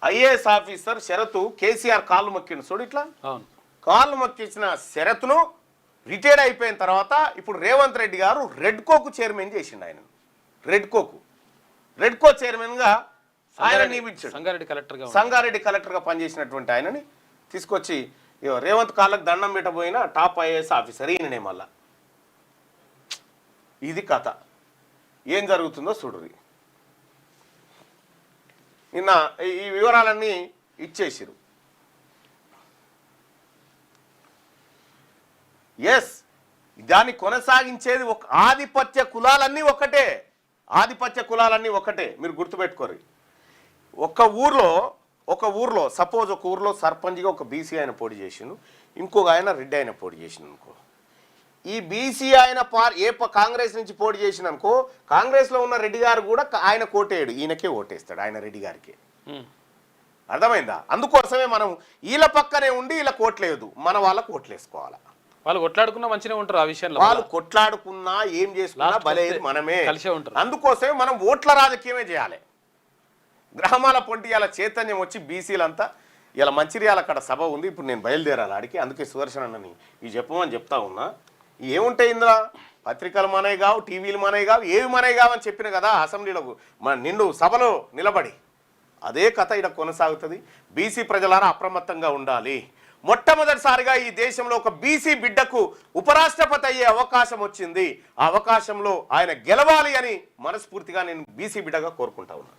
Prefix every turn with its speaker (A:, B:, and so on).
A: IAS officer షరతు కేసీఆర్ కాళ్ళు మొక్కిండు చూడు ఇట్లా. కాళ్ళు మొక్కించిన షరతును రిటైర్డ్ అయిపోయిన తర్వాత ఇప్పుడు రేవంత్ రెడ్డి గారు రెడ్కోకు చైర్మన్ చేసిండు. ఆయన రెడ్కో చైర్మన్గా ఆయన నియమించాడు. సంగారెడ్డి కలెక్టర్గా పనిచేసినటువంటి ఆయనని తీసుకొచ్చి రేవంత్ కాళ్ళకు దండం పెట్టబోయిన టాప్ ఐఏఎస్ ఆఫీసర్ ఈయననే. మళ్ళా ఇది కథ. ఏం జరుగుతుందో చూడుర్రి. నిన్న ఈ వివరాలన్నీ ఇచ్చేసిరు. ఎస్, దాన్ని కొనసాగించేది ఒక ఆధిపత్య కులాలన్నీ ఒకటే. మీరు గుర్తుపెట్టుకోరు. ఒక ఊర్లో సపోజ్ ఒక ఊర్లో సర్పంచ్గా ఒక బీసీ ఆయన పోటీ చేసిండు, ఇంకొక ఆయన రెడ్డి ఆయన పోటీ చేసిండు అనుకో. ఈ బీసీ ఆయన కాంగ్రెస్ నుంచి పోటీ చేసిన అనుకో, కాంగ్రెస్లో ఉన్న రెడ్డి గారు కూడా ఆయన కోటేయడు, ఈయనకే ఓటేస్తాడు, ఆయన రెడ్డి గారికి. అర్థమైందా? అందుకోసమే మనం వీళ్ళ పక్కనే ఉండి వీళ్ళ కోట్లేదు, మన వాళ్ళకు ఓట్లేసుకోవాలా.
B: వాళ్ళు కొట్లాడుకున్నా మంచిగా ఉంటారు. ఆ విషయంలో
A: వాళ్ళు కొట్లాడుకున్నా ఏం చేసుకున్నా బలేదు మనమే. అందుకోసమే మనం ఓట్ల రాజకీయమే చేయాలి. గ్రామాల పొంటి ఇలా చైతన్యం వచ్చి బీసీలంతా ఇలా మంచిర్యాల అక్కడ సభ ఉంది, ఇప్పుడు నేను బయలుదేరాలి ఆడికి. అందుకే సుదర్శన్ అన్నని ఇవి చెప్పమని చెప్తా ఉన్నా. ఏముంటాయి ఇందులో? పత్రికలు మనవి కావు, టీవీలు మనవి కావు, ఏవి మనవి కావని చెప్పిన కదా అసెంబ్లీలో మన నిండు సభలో నిలబడి. అదే కథ ఇక్కడ కొనసాగుతుంది. బీసీ ప్రజలారా అప్రమత్తంగా ఉండాలి. మొట్టమొదటిసారిగా ఈ దేశంలో ఒక బీసీ బిడ్డకు ఉపరాష్ట్రపతి అయ్యే అవకాశం వచ్చింది. ఆ అవకాశంలో ఆయన గెలవాలి అని మనస్ఫూర్తిగా నేను బీసీ బిడ్డగా కోరుకుంటా ఉన్నాను.